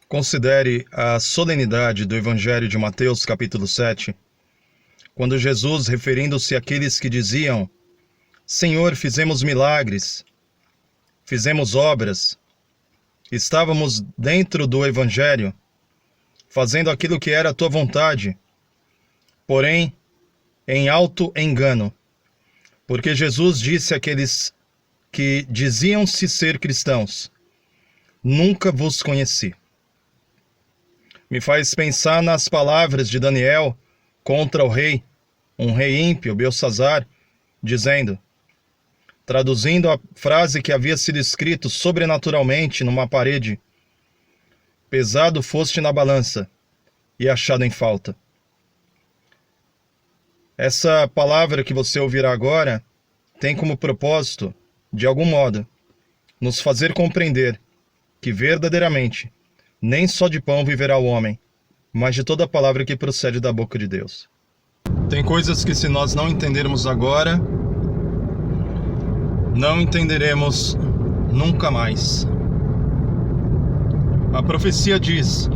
Considere a solenidade do Evangelho de Mateus, capítulo 7, quando Jesus, referindo-se àqueles que diziam: Senhor, fizemos milagres, fizemos obras, estávamos dentro do Evangelho, fazendo aquilo que era a tua vontade, porém, em alto engano, porque Jesus disse àqueles que diziam-se ser cristãos: Nunca vos conheci. Me faz pensar nas palavras de Daniel contra o rei, um rei ímpio, Belsassar, dizendo, traduzindo a frase que havia sido escrito sobrenaturalmente numa parede: pesado foste na balança e achado em falta. Essa palavra que você ouvirá agora tem como propósito, de algum modo, nos fazer compreender que verdadeiramente nem só de pão viverá o homem, mas de toda a palavra que procede da boca de Deus. Tem coisas que, se nós não entendermos agora, não entenderemos nunca mais. A profecia diz: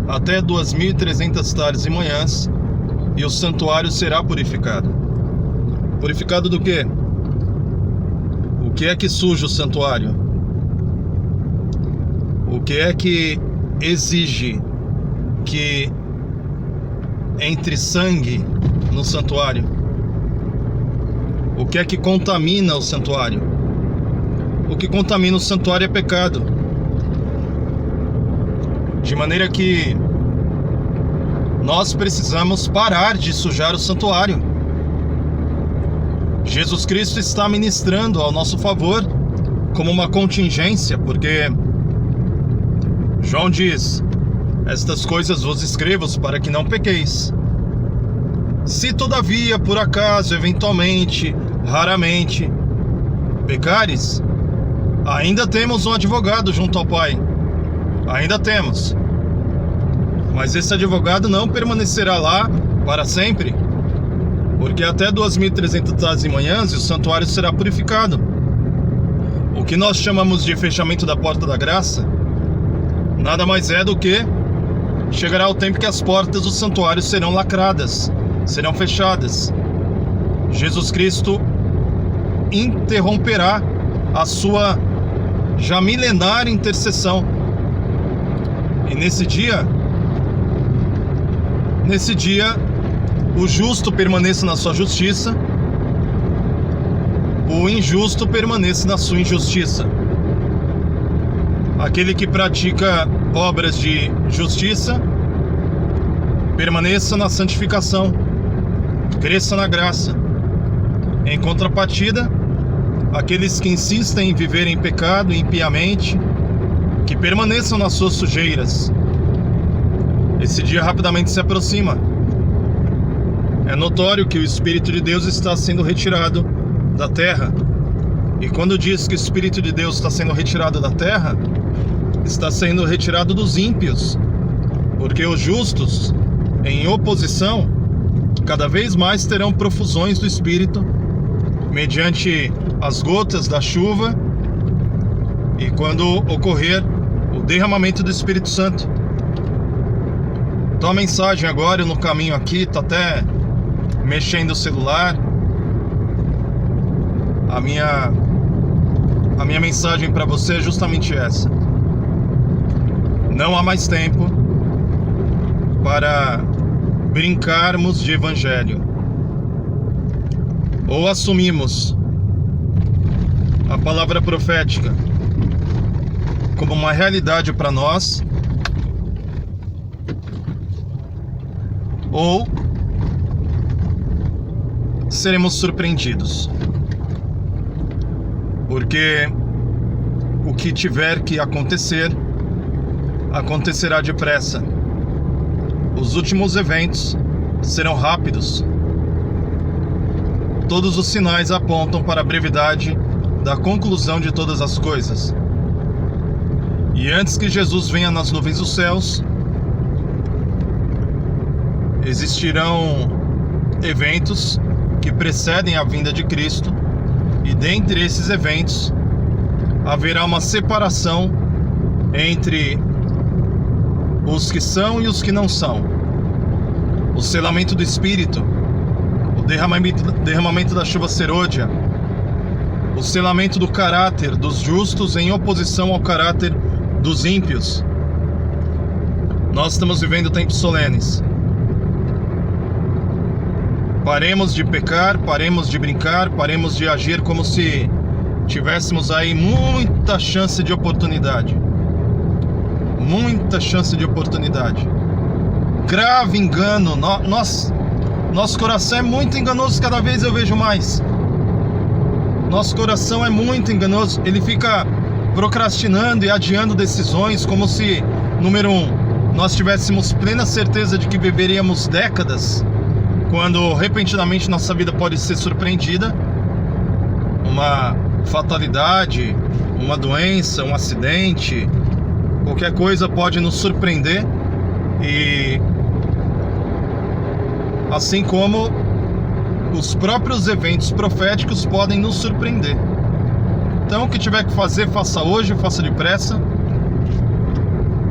até 2.300 tardes e manhãs, e o santuário será purificado. Purificado do quê? O que é que suja o santuário? O que é que exige que entre sangue no santuário? O que é que contamina o santuário? O que contamina o santuário é pecado. De maneira que nós precisamos parar de sujar o santuário. Jesus Cristo está ministrando ao nosso favor como uma contingência, porque João diz: estas coisas vos escrevo para que não pequeis. Se todavia, por acaso, eventualmente, raramente, pecares, ainda temos um advogado junto ao Pai. Ainda temos. Mas esse advogado não permanecerá lá para sempre, porque até 2.300 tardes e manhãs o santuário será purificado. O que nós chamamos de fechamento da porta da graça nada mais é do que chegará o tempo que as portas do santuário serão lacradas, serão fechadas. Jesus Cristo interromperá a sua já milenar intercessão. E nesse dia, o justo permaneça na sua justiça, o injusto permaneça na sua injustiça. Aquele que pratica obras de justiça permaneça na santificação, cresça na graça. Em contrapartida, aqueles que insistem em viver em pecado e impiamente, que permaneçam nas suas sujeiras. Esse dia rapidamente se aproxima. É notório que o Espírito de Deus está sendo retirado da terra. E quando diz que o Espírito de Deus está sendo retirado da terra, está sendo retirado dos ímpios, porque os justos, em oposição, cada vez mais terão profusões do Espírito, mediante as gotas da chuva, e quando ocorrer o derramamento do Espírito Santo. Então a mensagem agora, no caminho aqui, está até mexendo o celular. A minha mensagem para você é justamente essa. Não há mais tempo para brincarmos de evangelho. Ou assumimos a palavra profética como uma realidade para nós, ou seremos surpreendidos. Porque o que tiver que acontecer, acontecerá depressa. Os últimos eventos serão rápidos. Todos os sinais apontam para a brevidade da conclusão de todas as coisas. E antes que Jesus venha nas nuvens dos céus, existirão eventos que precedem a vinda de Cristo, e dentre esses eventos haverá uma separação entre os que são e os que não são, o selamento do Espírito, o derramamento da chuva serôdia, o selamento do caráter dos justos em oposição ao caráter dos ímpios. Nós estamos vivendo tempos solenes. Paremos de pecar, paremos de brincar, paremos de agir como se tivéssemos aí muita chance de oportunidade. Muita chance de oportunidade. Grave engano. Nosso coração é muito enganoso, cada vez eu vejo mais. Nosso coração é muito enganoso. Ele fica procrastinando e adiando decisões como se, número 1, nós tivéssemos plena certeza de que viveríamos décadas, quando repentinamente nossa vida pode ser surpreendida. Uma fatalidade, uma doença, um acidente, qualquer coisa pode nos surpreender, e assim como os próprios eventos proféticos podem nos surpreender. Então, o que tiver que fazer, faça hoje, faça depressa.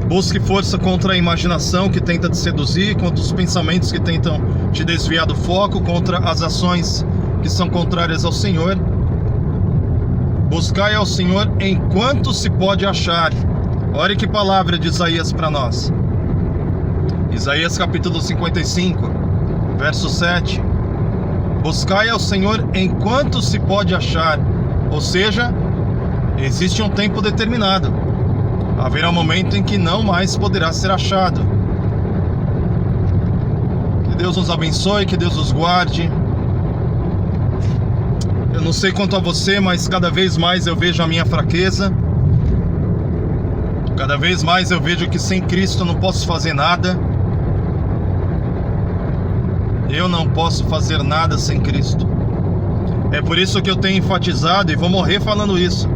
Busque força contra a imaginação que tenta te seduzir, contra os pensamentos que tentam te desviar do foco, contra as ações que são contrárias ao Senhor. Buscai ao Senhor enquanto se pode achar. Olha que palavra de Isaías para nós. Isaías capítulo 55, verso 7. Buscai ao Senhor enquanto se pode achar. Ou seja, existe um tempo determinado. Haverá um momento em que não mais poderá ser achado. Que Deus nos abençoe, que Deus nos guarde. Eu não sei quanto a você, mas cada vez mais eu vejo a minha fraqueza. Cada vez mais eu vejo que sem Cristo eu não posso fazer nada. Eu não posso fazer nada sem Cristo. É por isso que eu tenho enfatizado, e vou morrer falando isso: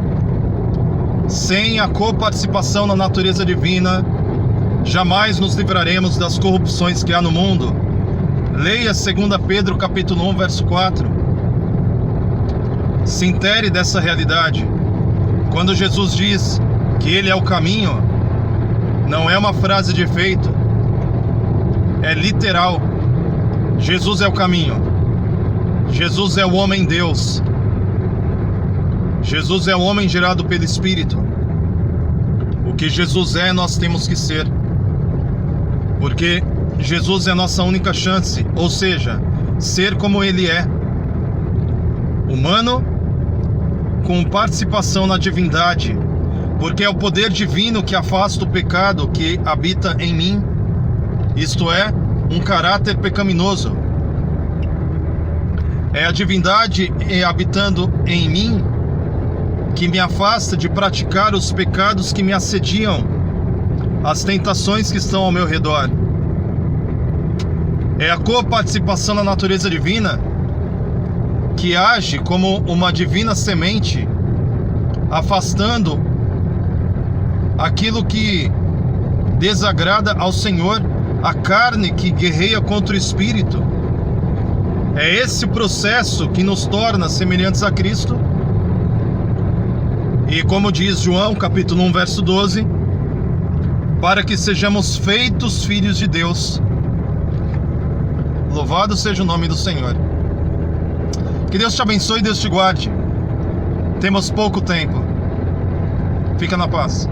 sem a coparticipação na natureza divina, jamais nos livraremos das corrupções que há no mundo. Leia 2 Pedro capítulo 1, verso 4. Se intere dessa realidade. Quando Jesus diz que Ele é o caminho, não é uma frase de efeito, é literal. Jesus é o caminho. Jesus é o homem-Deus. Jesus é o homem gerado pelo Espírito. O que Jesus é, nós temos que ser. Porque Jesus é a nossa única chance, ou seja, ser como Ele é. Humano, com participação na divindade, porque é o poder divino que afasta o pecado que habita em mim, isto é, um caráter pecaminoso. É a divindade habitando em mim que me afasta de praticar os pecados que me assediam, as tentações que estão ao meu redor. É a coparticipação na natureza divina que age como uma divina semente, afastando aquilo que desagrada ao Senhor, a carne que guerreia contra o Espírito. É esse o processo que nos torna semelhantes a Cristo. E como diz João, capítulo 1, verso 12, para que sejamos feitos filhos de Deus. Louvado seja o nome do Senhor. Que Deus te abençoe e Deus te guarde. Temos pouco tempo. Fica na paz.